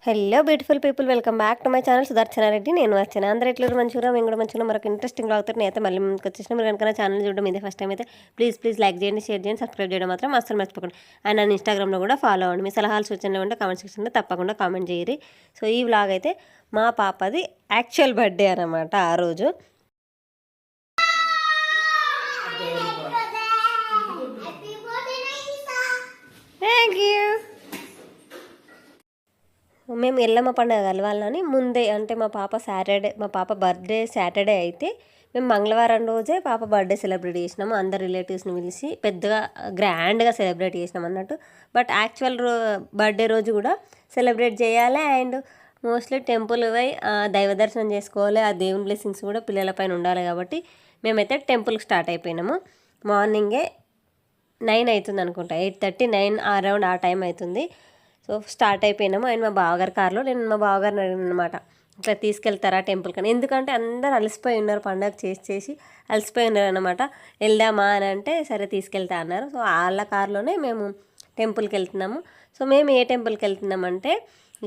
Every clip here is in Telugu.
Hello beautiful people, welcome back to my channel Sudarshana Reddy. నేను వచ్చాను అందరూ ఎట్లా మంచిగా, మేము కూడా మంచిగా మరొక ఇంట్రెస్టింగ్ బ్లాగ్ తోటి నేనైతే మళ్ళీ ముందుకు వచ్చేసిన. మీరు కనుక ఛానల్ చూడడం ఇదే ఫస్ట్ టైం అయితే ప్లీజ్ లైక్ చేయండి, షేర్ చేయండి, సబ్స్క్రైబ్ చేయడం మాత్రం అస్సలు మర్చిపోకండి. అండ్ నన్ను ఇన్స్టాగ్రామ్లో కూడా ఫాలో అవ్వండి. మీ సలహాలు సూచనలు ఉంటే కామెంట్ సెక్షన్లో తప్పకుండా కామెంట్ చేయరు. సో ఈ వ్లాగ్ అయితే మా పాపది యాక్చువల్ బర్త్డే అనమాట. ఆ రోజు థ్యాంక్ యూ. మేము ఎల్లమ్మ పండుగ కలవాలని ముందే, అంటే మా పాప బర్త్డే సాటర్డే అయితే మేము మంగళవారం రోజే పాప బర్త్డే సెలబ్రేట్ చేసినాము. అందరు రిలేటివ్స్ని పిలిచి పెద్దగా గ్రాండ్గా సెలబ్రేట్ చేసినాం అన్నట్టు. బట్ యాక్చువల్ బర్త్డే రోజు కూడా సెలబ్రేట్ చేయాలి. అండ్ మోస్ట్లీ టెంపుల్ పోయి దైవ దర్శనం చేసుకోవాలి. ఆ దేవుని బ్లెస్సింగ్స్ కూడా పిల్లలపైన ఉండాలి కాబట్టి మేమైతే టెంపుల్కి స్టార్ట్ అయిపోయినాము. మార్నింగే 9 అవుతుంది అనుకుంటా, 8:30 9 అరౌండ్ ఆ టైం అవుతుంది. So start అయిపోయినాము. అండ్ మా బావగారి కార్లో నేను మా బావగారిని అడిగిన అనమాట, ఇట్లా తీసుకెళ్తారా టెంపుల్కి అని. ఎందుకంటే అందరు అలసిపోయి ఉన్నారు, పండగ చేసి అలసిపోయి ఉన్నారు అనమాట. వెళ్దామా అని అంటే సరే తీసుకెళ్తా అన్నారు. సో వాళ్ళ కార్లోనే మేము టెంపుల్కి వెళ్తున్నాము. సో మేము ఏ టెంపుల్కి వెళ్తున్నామంటే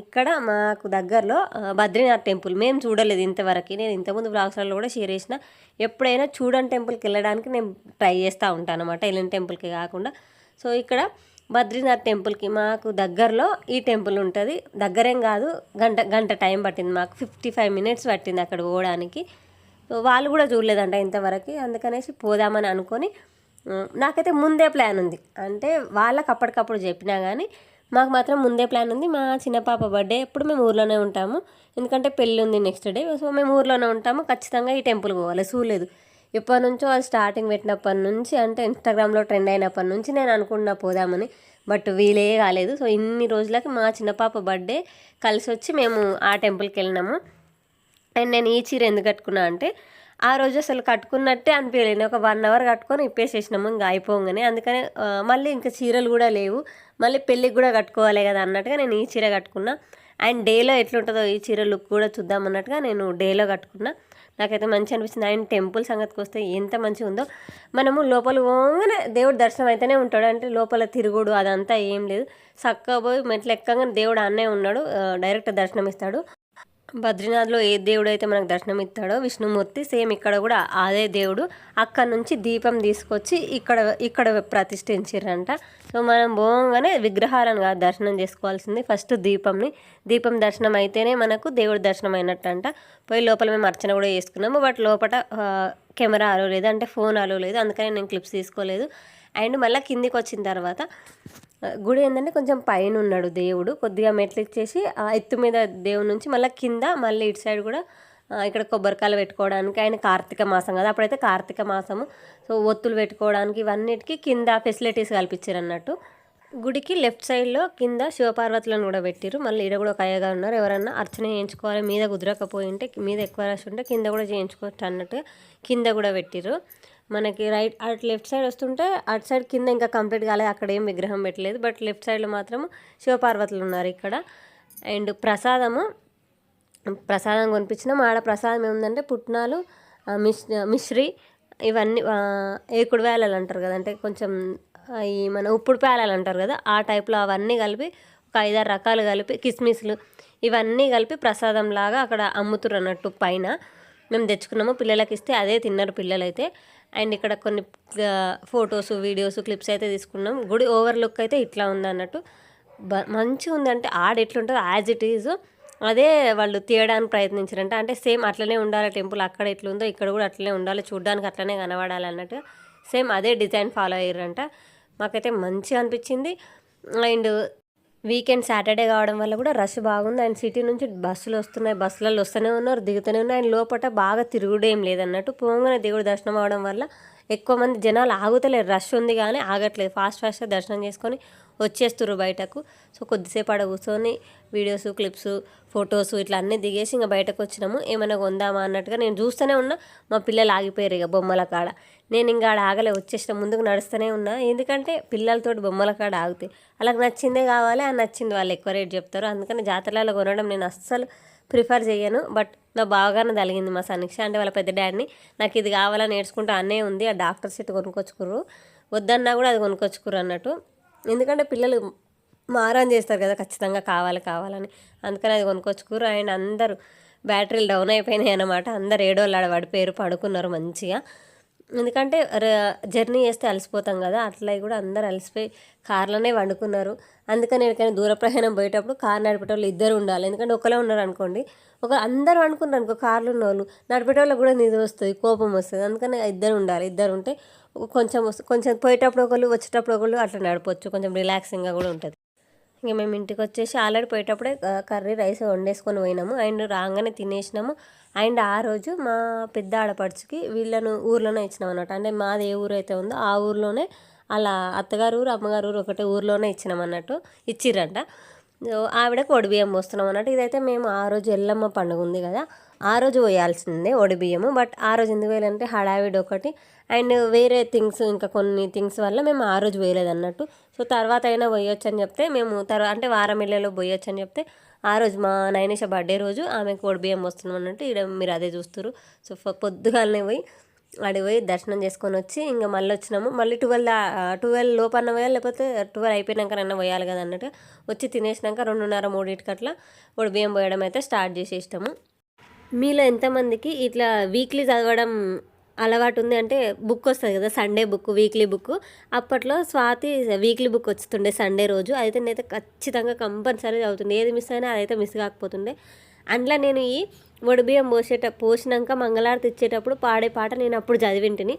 ఇక్కడ మాకు దగ్గరలో బద్రీనాథ్ టెంపుల్. మేము చూడలేదు ఇంతవరకు. నేను ఇంతకుముందు బ్లాగ్స్లలో కూడా షేర్ చేసిన. ఎప్పుడైనా చూడని టెంపుల్కి వెళ్ళడానికి నేను ట్రై చేస్తూ ఉంటాను అనమాట, వెళ్ళిన టెంపుల్కి కాకుండా. సో ఇక్కడ బద్రీనాథ్ టెంపుల్కి మాకు దగ్గరలో ఈ టెంపుల్ ఉంటుంది. దగ్గరేం కాదు, గంట టైం పట్టింది మాకు. 55 మినిట్స్ పట్టింది అక్కడ పోవడానికి. వాళ్ళు కూడా చూడలేదంట ఇంతవరకు. అందుకనేసి పోదామని అనుకొని, నాకైతే ముందే ప్లాన్ ఉంది. అంటే వాళ్ళకి అప్పటికప్పుడు చెప్పినా కానీ మాకు మాత్రం ముందే ప్లాన్ ఉంది. మా చిన్న పాప బర్త్డే ఎప్పుడు మేము ఊర్లోనే ఉంటాము, ఎందుకంటే పెళ్ళి ఉంది నెక్స్ట్ డే. సో మేము ఊర్లోనే ఉంటాము, ఖచ్చితంగా ఈ టెంపుల్కి పోవాలి. చూడలేదు ఎప్పటి నుంచో, అది స్టార్టింగ్ పెట్టినప్పటి నుంచి, అంటే ఇన్స్టాగ్రామ్లో ట్రెండ్ అయినప్పటి నుంచి నేను అనుకున్నా పోదామని. బట్ వీలే కాలేదు. సో ఇన్ని రోజులకి మా చిన్న పాప బర్త్డే కలిసి వచ్చి మేము ఆ టెంపుల్కి వెళ్ళినాము. అండ్ నేను ఈ చీర ఎందుకు కట్టుకున్నా అంటే ఆ రోజు అసలు కట్టుకున్నట్టే అనిపించలేదు. ఒక 1 అవర్ కట్టుకొని ఇప్పేసేసినాము ఇంకా అయిపోగానే. అందుకని మళ్ళీ ఇంకా చీరలు కూడా లేవు, మళ్ళీ పెళ్ళికి కూడా కట్టుకోవాలి కదా అన్నట్టుగా నేను ఈ చీర కట్టుకున్నా. అండ్ డేలో ఎట్లుంటుందో ఈ చీర లుక్ కూడా చూద్దాం అన్నట్టుగా నేను డేలో కట్టుకున్నా. నాకైతే మంచి అనిపించింది. ఆయన టెంపుల్ సంగతికి వస్తే ఎంత మంచిగా ఉందో. మనము లోపల పోగానే దేవుడు దర్శనం అయితేనే ఉంటాడు, అంటే లోపల తిరుగుడు అదంతా ఏం లేదు. చక్కగా పోయి మెట్లు ఎక్కగానే దేవుడు అన్నే ఉన్నాడు, డైరెక్ట్ దర్శనం ఇస్తాడు. బద్రీనాథ్లో ఏ దేవుడు అయితే మనకు దర్శనం ఇస్తాడో విష్ణుమూర్తి, సేమ్ ఇక్కడ కూడా అదే దేవుడు. అక్కడ నుంచి దీపం తీసుకొచ్చి ఇక్కడ ప్రతిష్ఠించారంట. సో మనం పోగానే విగ్రహాలను కాదు దర్శనం చేసుకోవాల్సింది, ఫస్ట్ దీపం దర్శనం అయితేనే మనకు దేవుడి దర్శనం అయినట్టంట. పోయి లోపల మేము అర్చన కూడా చేసుకున్నాము. బట్ లోపల కెమెరా అలో లేదు, అంటే ఫోన్ అలో లేదు, అందుకని నేను క్లిప్స్ తీసుకోలేదు. అండ్ మళ్ళీ కిందికి వచ్చిన తర్వాత గుడి ఏంటంటే కొంచెం పైన ఉన్నాడు దేవుడు, కొద్దిగా మెట్లు ఇచ్చేసి ఆ ఎత్తు మీద దేవుడి నుంచి మళ్ళీ కింద, మళ్ళీ ఇటు సైడ్ కూడా ఇక్కడ కొబ్బరికాయలు పెట్టుకోవడానికి. ఆయన కార్తీక మాసం కదా, అప్పుడైతే కార్తీక మాసము. సో ఒత్తులు పెట్టుకోవడానికి ఇవన్నిటికీ కింద ఫెసిలిటీస్ కల్పించారు అన్నట్టు. గుడికి లెఫ్ట్ సైడ్లో కింద శివపార్వతులను కూడా పెట్టారు. మళ్ళీ ఈడ కూడా ఒక అయ్యగా ఉన్నారు, ఎవరన్నా అర్చన చేయించుకోవాలి, మీద కుదరకపోయి ఉంటే, మీద ఎక్కువ రష్ ఉంటే కింద కూడా చేయించుకోవచ్చు అన్నట్టుగా కింద కూడా పెట్టారు. మనకి అటు లెఫ్ట్ సైడ్ వస్తుంటే అటు సైడ్ కింద ఇంకా కంప్లీట్ కాలేదు, అక్కడ ఏం విగ్రహం పెట్టలేదు. బట్ లెఫ్ట్ సైడ్లో మాత్రం శివపార్వతులు ఉన్నారు ఇక్కడ. అండ్ ప్రసాదం కొనిపించినాం. ఆడ ప్రసాదం ఏముందంటే పుట్నాలు, మిశ్రీ, ఇవన్నీ ఏకుడు వేలాలు అంటారు కదా, అంటే కొంచెం ఈ మన ఉప్పుడు పేలాలు అంటారు కదా, ఆ టైప్లో అవన్నీ కలిపి ఒక 5-6 రకాలు కలిపి, కిస్మిస్లు ఇవన్నీ కలిపి ప్రసాదం లాగా అక్కడ అమ్ముతురు అన్నట్టు పైన. మేము తెచ్చుకున్నాము, పిల్లలకి ఇస్తే అదే తిన్నారు పిల్లలైతే. అండ్ ఇక్కడ కొన్ని ఫొటోస్, వీడియోస్, క్లిప్స్ అయితే తీసుకున్నాం. గుడి ఓవర్లుక్ అయితే ఇట్లా ఉంది అన్నట్టు, మంచిగా ఉంది. అంటే ఆడ ఎట్లుంటుందో యాజ్ ఇట్ ఈజ్ అదే వాళ్ళు తీయడానికి ప్రయత్నించారంట. అంటే సేమ్ అట్లనే ఉండాలి టెంపుల్, అక్కడ ఎట్లుందో ఇక్కడ కూడా అట్లనే ఉండాలి, చూడడానికి అట్లనే కనబడాలి అన్నట్టు సేమ్ అదే డిజైన్ ఫాలో అయ్యారంట. మాకైతే మంచిగా అనిపించింది. అండ్ వీకెండ్ సాటర్డే కావడం వల్ల కూడా రష్ బాగుంది. అండ్ సిటీ నుంచి బస్సులు వస్తున్నాయి, బస్సులలో వస్తూనే ఉన్నారు, దిగుతూనే ఉన్నాయి. అండ్ లోపల బాగా తిరుగుడేం లేదన్నట్టు. పోగానే దేవుడు దర్శనం అవడం వల్ల ఎక్కువ మంది జనాలు ఆగుతలేరు, రష్ ఉంది కానీ ఆగట్లేదు. ఫాస్ట్గా దర్శనం చేసుకొని వచ్చేస్తున్నారు బయటకు. సో కొద్దిసేపు ఆడ కూర్చొని వీడియోస్, క్లిప్స్, ఫొటోస్ ఇట్లా అన్నీ దిగేసి ఇంకా బయటకు వచ్చినాము. ఏమైనా కొందామా అన్నట్టుగా నేను చూస్తూనే ఉన్నా. మా పిల్లలు ఆగిపోయారు ఇక బొమ్మల కాడ. నేను ఇంకా ఆడ ఆగలే, వచ్చేసిన ముందుకు నడుస్తూనే ఉన్నా. ఎందుకంటే పిల్లలతోటి బొమ్మల కాడ ఆగుతాయి, వాళ్ళకి నచ్చిందే కావాలి, ఆ నచ్చింది వాళ్ళు ఎక్కువ రేట్ చెప్తారు. అందుకని జాతరలలో కొనడం నేను అస్సలు ప్రిఫర్ చేయను. బట్ నా బాగానే తలిగింది మా సమీక్ష, అంటే వాళ్ళ పెద్ద డాడీని, నాకు ఇది కావాలని నేర్చుకుంటూ అన్నే ఉంది. ఆ డాక్టర్ సెట్ కొనుక్కొచ్చుకుర్రు, వద్దన్నా కూడా అది కొనుక్కొచ్చుకుర్రు అన్నట్టు. ఎందుకంటే పిల్లలు మారం చేస్తారు కదా ఖచ్చితంగా కావాలి కావాలని. అందుకని అది కొనుక్కొచ్చుకుర్రు. అండ్ అందరూ బ్యాటరీలు డౌన్ అయిపోయినాయి అనమాట. అందరు ఏడోళ్ళు ఆడ పడిపోయారు, పడుకున్నారు మంచిగా. ఎందుకంటే జర్నీ చేస్తే అలసిపోతాం కదా, అట్లా కూడా అందరు అలసిపోయి కార్లోనే వండుకున్నారు. అందుకని ఎక్కడికైనా దూర ప్రయాణం పోయేటప్పుడు కార్ నడిపేటోళ్ళు ఇద్దరు ఉండాలి. ఎందుకంటే ఒకరే ఉన్నారు అనుకోండి, అందరు అనుకున్నారు అనుకో, కార్లు ఉన్న వాళ్ళు నడిపేటోళ్ళకి కూడా నిద్ర వస్తుంది, కోపం వస్తుంది. అందుకని ఇద్దరు ఉండాలి. ఇద్దరు ఉంటే కొంచెం కొంచెం పోయేటప్పుడు ఒకళ్ళు వచ్చేటప్పుడు ఒకళ్ళు అట్లా నడపవచ్చు, కొంచెం రిలాక్సింగ్గా కూడా ఉంటుంది. ఇంక మేము ఇంటికి వచ్చేసి ఆల్రెడీ పోయేటప్పుడే కర్రీ రైస్ వండేసుకొని పోయినాము. అండ్ రాగానే తినేసినాము. అండ్ ఆ రోజు మా పెద్ద ఆడపడుచుకి వీళ్ళను ఊర్లోనే ఇచ్చినాం అన్నమాట. అంటే మాది ఏ ఊరు అయితే ఉందో ఆ ఊర్లోనే, అలా అత్తగారు ఊరు అమ్మగారు ఊరు ఒకటే ఊర్లోనే ఇచ్చినాం అన్నట్టు, ఇచ్చిర్రంట. ఆవిడకి ఒడిబియ్యం పోస్తున్నాం అన్నట్టు. ఇదైతే మేము ఆ రోజు ఎల్లమ్మ పండుగ ఉంది కదా, ఆ రోజు పోయాల్సిందే ఒడిబియ్యము. బట్ ఆ రోజు ఎందుకు వేయాలంటే హడావిడి ఒకటి, అండ్ వేరే థింగ్స్ ఇంకా కొన్ని థింగ్స్ వల్ల మేము ఆ రోజు వేయలేదు అన్నట్టు. సో తర్వాత అయినా పోయొచ్చు అని చెప్తే మేము అంటే వారం ఇళ్ళలో పోయొచ్చు అని చెప్తే ఆ రోజు మా నైనిష బర్త్డే రోజు ఆమెకు ఒడిబియ్యం వస్తున్నాం అన్నట్టు. ఇక్కడ మీరు అదే చూస్తారు. సో పొద్దుగాలనే పోయి అడిగి పోయి దర్శనం చేసుకొని వచ్చి ఇంకా మళ్ళీ వచ్చినాము. మళ్ళీ 12 లోపన్న పోయాలి, లేకపోతే 12 అయిపోయినాకనన్నా పోయాలి కదా అన్నట్టు వచ్చి తినేసినాక 2:30, 3 అట్లా ఒడిబియ్యం పోయడం అయితే స్టార్ట్ చేసేసినాము. మీలో ఎంతమందికి ఇట్లా వీక్లీ చదవడం అలవాటు ఉంది? అంటే బుక్ వస్తుంది కదా సండే బుక్, వీక్లీ బుక్. అప్పట్లో స్వాతి వీక్లీ బుక్ వస్తుండే సండే రోజు. అయితే నేనైతే ఖచ్చితంగా కంపల్సరీ చదువుతుండే, ఏది మిస్ అయినా అదైతే మిస్ కాకపోతుండే. అందులో నేను ఈ ఒడిబియ్యం పోసినాక మంగళారతి ఇచ్చేటప్పుడు పాడే పాట నేను అప్పుడు చదివింటిని.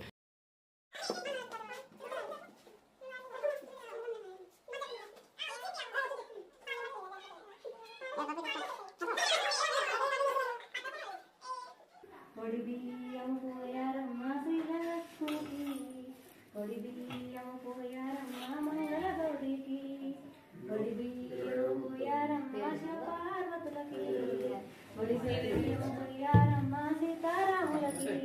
ఒడిబియ్యం పోయారమ్మ శ్రీలక్ష్మికి, ఒడిబియ్యం పోయారమ్మ మంగళగౌరికి, ఒడిబియ్యం పోయారమ్మ శివపార్వతులకి, ఒడిబియ్యం పోయారమ్మ సీతారాములకి,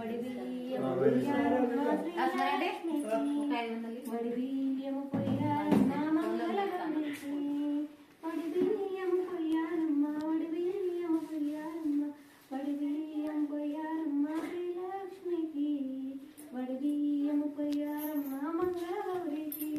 ఒడిబియ్యం పోయారమ్మ శ్రీలక్ష్మికి, ఒడిబియ్యం పోయారమ్మ మంగళగౌరికి, ఒడిబియ్యం పోయారమ్మ, ఒడిబియ్యం పోయారమ్మ, ఒడిబియ్యం పోయారమ్మ శ్రీలక్ష్మికి, ఒడిబియ్యం పోయారమ్మ మంగళగౌరికి.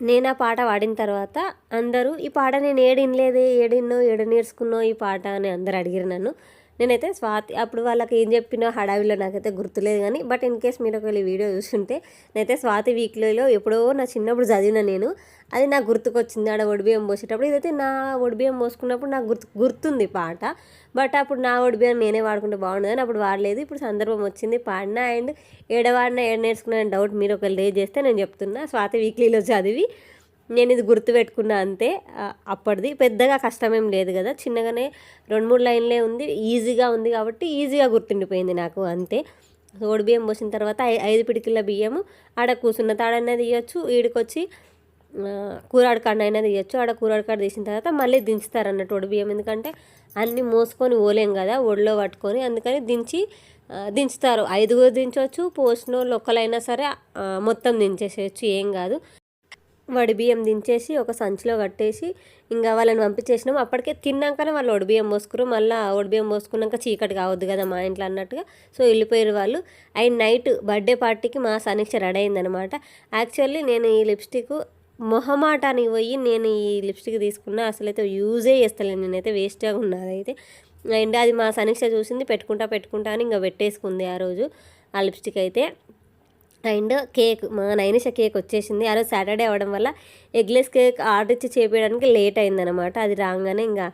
నేను ఆ పాట పాడిన తర్వాత అందరూ ఈ పాట నేను ఏడినలేదే, ఏడు నేర్చుకున్నావు ఈ పాట అని అందరు అడిగారు నన్ను. నేనైతే స్వాతి అప్పుడు వాళ్ళకి ఏం చెప్పినా హడావిలో నాకైతే గుర్తులేదు కానీ, బట్ ఇన్ కేస్ మీరు ఒకవేళ వీడియో చూస్తుంటే నేనైతే స్వాతి వీక్లీలో ఎప్పుడో నా చిన్నప్పుడు చదివిన నేను, అది నాకు గుర్తుకొచ్చింది ఆడ ఒడిబియ్యం పోసేటప్పుడు. ఇదైతే నా ఒడిబియ్యం పోసుకున్నప్పుడు నాకు గుర్తుంది పాట. బట్ అప్పుడు నా ఒడిబియ్యం నేనే వాడుకుంటే బాగుండదు అని అప్పుడు వాడలేదు. ఇప్పుడు సందర్భం వచ్చింది పాడినా. అండ్ ఏడవాడినా ఏడు నేర్చుకున్నా డౌట్ మీరు ఒకవేళ రేజ్ చేస్తే నేను చెప్తున్నా, స్వాతి వీక్లీలో చదివి నేను ఇది గుర్తుపెట్టుకున్నా అంతే. అప్పటిది పెద్దగా కష్టమేం లేదు కదా, చిన్నగానే 2-3 లైన్లే ఉంది, ఈజీగా ఉంది కాబట్టి ఈజీగా గుర్తుండిపోయింది నాకు అంతే. ఒడిబియ్యం పోసిన తర్వాత 5 పిడికిళ్ళ బియ్యము ఆడ కూర్చున్న తాడనేది ఇవ్వచ్చు, ఈడికొచ్చి కూరాడకాడ అయినా తీయచ్చు. ఆడ కూరాడకాడ తీసిన తర్వాత మళ్ళీ దించుతారు అన్నట్టు ఒడిబియ్యం. ఎందుకంటే అన్నీ మోసుకొని పోలేం కదా ఒడిలో పట్టుకొని, అందుకని దించుతారు. 5 దించవచ్చు, పోసిన వాళ్ళు ఒక్కలైనా సరే మొత్తం దించేసేయచ్చు, ఏం కాదు. వడిబియ్యం దించేసి ఒక సంచిలో కట్టేసి ఇంకా వాళ్ళని పంపించేసినాం. అప్పటికే తిన్నాకనే వాళ్ళు ఒడిబియ్యం పోసుకురు. మళ్ళీ ఒడిబియ్యం పోసుకున్నాక చీకటి కావద్దు కదా మా ఇంట్లో అన్నట్టుగా, సో వెళ్ళిపోయారు వాళ్ళు. అండ్ నైట్ బర్త్డే పార్టీకి మా సనీక్ష రెడీ అయిందనమాట. యాక్చువల్లీ నేను ఈ లిప్స్టిక్ మొహమాటానికి పోయి నేను ఈ లిప్స్టిక్ తీసుకున్నా, అసలైతే యూజే చేస్తలేను నేనైతే, వేస్ట్గా ఉన్నది అయితే. అండ్ అది మా సనీక్ష చూసింది, పెట్టుకుంటా అని ఇంకా పెట్టేసుకుంది ఆ రోజు ఆ లిప్స్టిక్ అయితే. అండ్ కేక్, మా నైనిష కేక్ వచ్చేసింది. ఆ రోజు సాటర్డే అవ్వడం వల్ల ఎగ్లెస్ కేక్ ఆర్డర్ ఇచ్చి చేపించడానికి లేట్ అయిందనమాట. అది రాగానే ఇంకా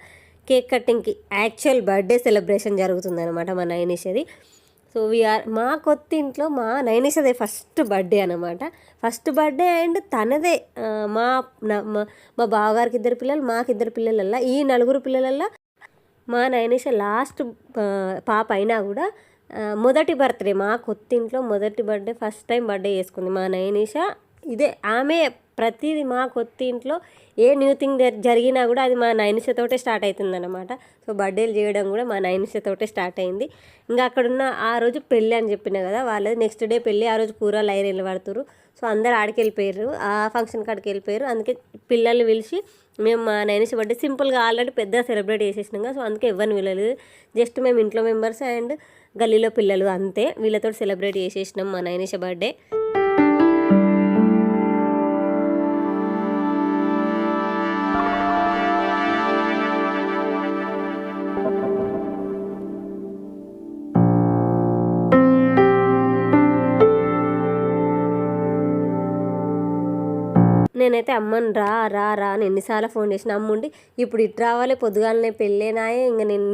కేక్ కటింగ్కి యాక్చువల్ బర్త్డే సెలబ్రేషన్ జరుగుతుందనమాట మా నైనిషది. సో మా కొత్త ఇంట్లో మా నైనిషదే ఫస్ట్ బర్త్డే అనమాట. ఫస్ట్ బర్త్డే అండ్ తనదే. మా బావగారికి 2 పిల్లలు, మాకు 2 పిల్లలల్లా, ఈ 4 పిల్లలల్లా మా నైనిష లాస్ట్ పాప అయినా కూడా మొదటి బర్త్డే, మా కొత్త ఇంట్లో మొదటి బర్త్డే, ఫస్ట్ టైం బర్త్డే చేసుకుంది మా నైనిష. ఇదే ఆమె ప్రతిదీ మా కొత్త ఇంట్లో ఏ న్యూ థింగ్ జరిగినా కూడా అది మా నైనిషతోటే స్టార్ట్ అవుతుంది అనమాట. సో బర్త్డేలు చేయడం కూడా మా నైనిషతోటే స్టార్ట్ అయింది. ఇంకా అక్కడున్న ఆ రోజు పెళ్ళి అని చెప్పిన కదా, వాళ్ళది నెక్స్ట్ డే పెళ్ళి. ఆ రోజు కూరలు ఐరన్లు పడుతురు. సో అందరు ఆడికి వెళ్ళిపోయారు, ఆ ఫంక్షన్ కాడికి వెళ్ళిపోయారు. అందుకే పిల్లల్ని పిలిచి మేము మా నైనిష బర్త్డే సింపుల్గా ఆల్రెడీ పెద్దగా సెలబ్రేట్ చేసేసినాం. సో అందుకే ఎవరిని పిలవలేదు, జస్ట్ మేము ఇంట్లో మెంబర్స్ అండ్ గల్లీలో పిల్లలు అంతే, వీళ్ళతో సెలబ్రేట్ చేసేసినాం మా నైనిష బర్త్డే. నేనైతే అమ్మని రా రా రా అని ఎన్నిసార్లు ఫోన్ చేసిన, అమ్ముండి ఇప్పుడు ఇటు రావాలి పొద్దుగాలనే పెళ్ళేనాయే, ఇంకా నేను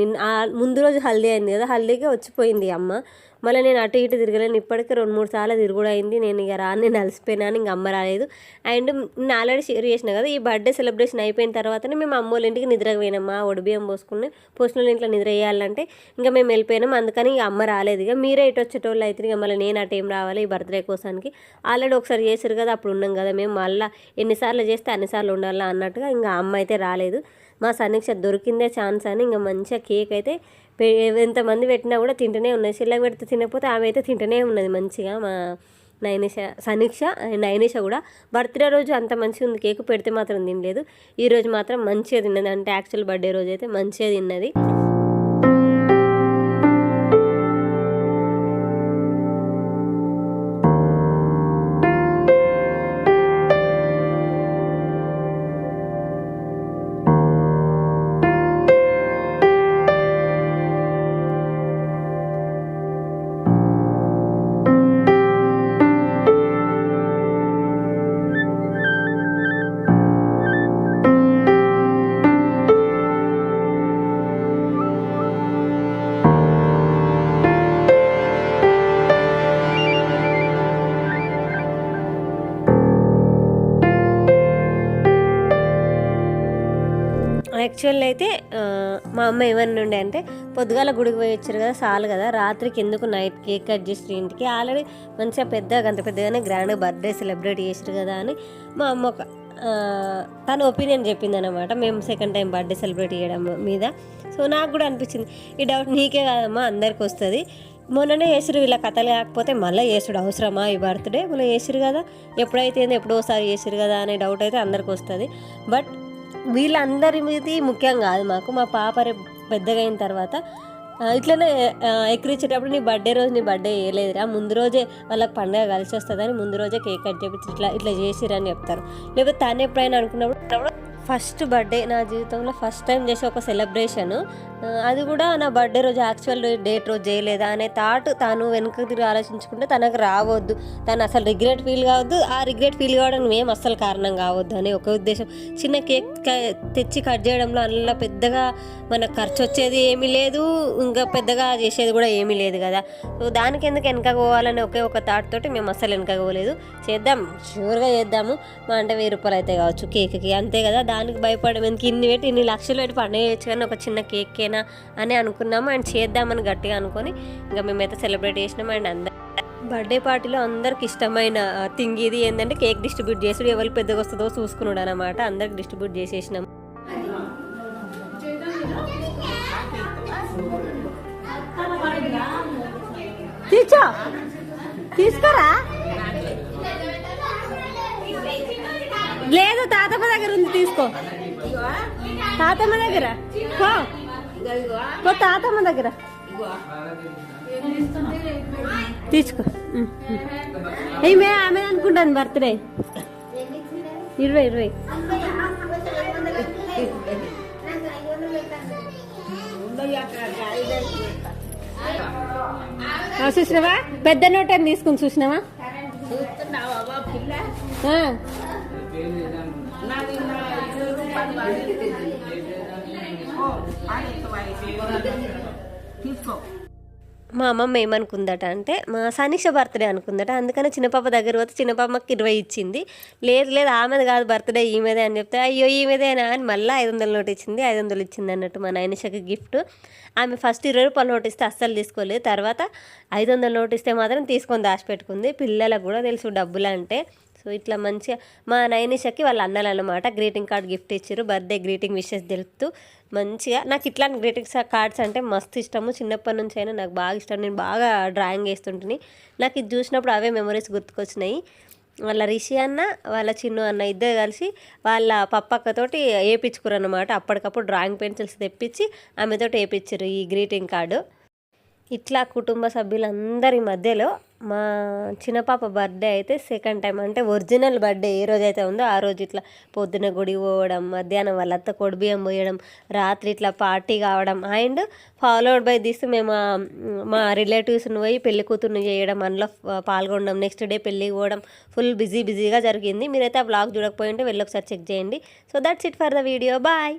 ముందు రోజు హల్దీ అయింది కదా, హల్దీకే వచ్చిపోయింది అమ్మ. మళ్ళీ నేను అటు ఇటు తిరగలేను, ఇప్పటికీ 2-3 సార్లు తిరుగుడు అయింది. నేను ఇక నేను అలసిపోయినాను, ఇంక అమ్మ రాలేదు. అండ్ నేను ఆల్రెడీ షేర్ చేసిన కదా, ఈ బర్త్డే సెలబ్రేషన్ అయిపోయిన తర్వాతనే మేము అమ్మ వాళ్ళ ఇంటికి నిద్రకు పోయినామా, ఒడిబియ్యం పోసిన ఇంట్లో నిద్ర వేయాలంటే ఇంకా మేము వెళ్ళిపోయినాం. అందుకని ఇక అమ్మ రాలేదు. ఇక మీరే ఇటు వచ్చేటోళ్ళు అయితే ఇక మళ్ళీ నేను అటు ఏం రావాలి ఈ బర్త్డే కోసానికి, ఆల్రెడీ ఒకసారి చేసారు కదా అప్పుడు ఉన్నాం కదా మేము, మళ్ళీ ఎన్నిసార్లు చేస్తే అన్నిసార్లు ఉండాలా అన్నట్టుగా ఇంకా అమ్మ అయితే రాలేదు. మా సమీక్ష దొరికిందే ఛాన్స్ అని ఇంకా మంచిగా కేక్ అయితే ఎంతమంది పెట్టినా కూడా తింటూనే ఉన్నది. చిల్లకి పెడితే తినకపోతే ఆమె అయితే తింటూనే ఉన్నది మంచిగా. మా సమీక్ష అండ్ నైనిష కూడా బర్త్డే రోజు అంత మంచిగా ఉంది, కేక్ పెడితే మాత్రం తినలేదు. ఈరోజు మాత్రం మంచిగా తిన్నది, అంటే యాక్చువల్ బర్త్డే రోజు అయితే మంచిగా తిన్నది. యాక్చువల్ అయితే మా అమ్మ ఏమని ఉండే అంటే పొద్దుగాల గుడికి పోయి వచ్చారు కదా చాలు కదా, రాత్రికి ఎందుకు నైట్ కేక్ కట్ చేసి ఇంటికి ఆల్రెడీ మంచిగా అంత పెద్దగానే గ్రాండ్గా బర్త్డే సెలబ్రేట్ చేసారు కదా అని మా అమ్మ తన ఒపీనియన్ చెప్పింది అనమాట, మేము సెకండ్ టైం బర్త్డే సెలబ్రేట్ చేయడం మీద. సో నాకు కూడా అనిపించింది ఈ డౌట్ నీకే కాదమ్మా అందరికి వస్తుంది, మొన్ననే వేసురు వీళ్ళ కథలు కాకపోతే మళ్ళీ వేసుడు అవసరమా ఈ బర్త్డే, మళ్ళీ వేసురు కదా ఎప్పుడైతే ఎప్పుడోసారి వేసురు కదా అనే డౌట్ అయితే అందరికి వస్తుంది. బట్ వీళ్ళందరి మీద ముఖ్యం కాదు మాకు, మా పాప రేపు పెద్దగా అయిన తర్వాత ఇట్లనే ఎక్కిరించేటప్పుడు నీ బర్త్డే రోజు నీ బర్త్డే వేయలేదురా, ముందు రోజే వాళ్ళకి పండుగ కలిసి వస్తుందని ముందు రోజే కేక్ కట్ చేపించి ఇట్లా చేసిరని చెప్తారు. లేకపోతే తను ఎప్పుడైనా అనుకున్నప్పుడు ఫస్ట్ బర్త్డే నా జీవితంలో ఫస్ట్ టైం చేసే ఒక సెలబ్రేషను, అది కూడా నా బర్త్డే రోజు యాక్చువల్ డేట్ రోజు చేయలేదా అనే థాట్ తాను వెనుక తిరిగి ఆలోచించుకుంటే తనకు రావద్దు, తను అసలు రిగ్రెట్ ఫీల్ కావద్దు, ఆ రిగ్రెట్ ఫీల్ కావడానికి మేము అస్సలు కారణం కావద్దు అనే ఒక ఉద్దేశం. చిన్న కేక్ తెచ్చి కట్ చేయడంలో అందులో పెద్దగా మనకు ఖర్చు వచ్చేది ఏమీ లేదు, ఇంకా పెద్దగా చేసేది కూడా ఏమీ లేదు కదా. సో దానికి ఎందుకు వెనక పోవాలని ఒకే ఒక థాట్ తోటి మేము అస్సలు వెనక పోలేదు. చేద్దాం, షూర్గా చేద్దాము, మా అంటే 1000 రూపాయలు అయితే కావచ్చు కేక్కి, అంతే కదా, దానికి భయపడడం ఎందుకు, ఇన్ని లక్షలు పెట్టి పండుగ చేయొచ్చు కానీ ఒక చిన్న కేకేనా అని అనుకున్నాము. అండ్ చేద్దామని గట్టిగా అనుకొని ఇంకా మేమైతే సెలబ్రేట్ చేసినాము. అండ్ అందరు బర్త్డే పార్టీలో అందరికి ఇష్టమైన థింగ్ ఇది ఏంటంటే కేక్ డిస్ట్రిబ్యూట్ చేసుడు, ఎవరు పెద్దగా వస్తుందో చూసుకున్నాడు అనమాట, అందరికి డిస్ట్రిబ్యూట్ చేసేసినాము. తీసుకురా లేదు తాతమ్మ దగ్గర ఉంది, తీసుకో తాతమ్మ దగ్గర, తాతమ్మ దగ్గర తీసుకో. ఏమే ఆమె అనుకుంటాను బర్త్డే 20 చూసినావా, పెద్ద నోట్ అని తీసుకుని చూసినావా, మా అమ్మమ్మ ఏమనుకుందట అంటే మా సమీక్ష బర్త్డే అనుకుందట, అందుకని చిన్నపాప దగ్గర పోతే చిన్నపాపకి 20 ఇచ్చింది. లేదు ఆమెది కాదు బర్త్డే ఈమెదే అని చెప్తే అయ్యో ఈమెదేనా అని మళ్ళీ 500 నోట్ ఇచ్చింది, 500 ఇచ్చింది అన్నట్టు మా నైనిషకి గిఫ్ట్. ఆమె ఫస్ట్ 20 రూపాయల నోట్ ఇస్తే అస్సలు తీసుకోలేదు, తర్వాత 500 నోట్ ఇస్తే మాత్రం తీసుకొని దాచిపెట్టుకుంది. పిల్లలకు కూడా తెలుసు డబ్బులు అంటే. సో ఇట్లా మంచిగా మా నైనిషకి వాళ్ళ అన్నలు అన్నమాట గ్రీటింగ్ కార్డ్ గిఫ్ట్ ఇచ్చారు, బర్త్డే గ్రీటింగ్ విషెస్ తెలుపుతూ మంచిగా. నాకు ఇట్లాంటి గ్రీటింగ్స్ కార్డ్స్ అంటే మస్తు ఇష్టము, చిన్నప్పటి నుంచి అయినా నాకు బాగా ఇష్టం, నేను బాగా డ్రాయింగ్ వేస్తుంటుంది. నాకు ఇది చూసినప్పుడు అవే మెమరీస్ గుర్తుకొచ్చినాయి. వాళ్ళ రిషి అన్న వాళ్ళ చిన్ను అన్న ఇద్దరు కలిసి వాళ్ళ పప్పక్కతోటి వేయించుకురు అనమాట. అప్పటికప్పుడు డ్రాయింగ్ పెన్సిల్స్ తెప్పించి ఆమెతోటి వేయించారు ఈ గ్రీటింగ్ కార్డు. ఇట్లా కుటుంబ సభ్యులందరి మధ్యలో మా చిన్న పాప బర్త్డే అయితే సెకండ్ టైం, అంటే ఒరిజినల్ బర్త్డే ఏ రోజైతే ఉందో ఆ రోజు ఇట్లా పొద్దున గుడి పోవడం, మధ్యాహ్నం వాళ్ళంతా కొడిబియ్యం పోయడం, రాత్రి ఇట్లా పార్టీ కావడం, అండ్ ఫాలోడ్ బై దిస్ మేము మా రిలేటివ్స్ని పోయి పెళ్లి కూతుర్ని చేయడం, అందులో పాల్గొనడం, నెక్స్ట్ డే పెళ్ళికి పోవడం, ఫుల్ బిజీగా జరిగింది. మీరైతే ఆ బ్లాగ్ చూడకపోయింటే వెళ్ళి ఒకసారి చెక్ చేయండి. So that's it for the video. Bye.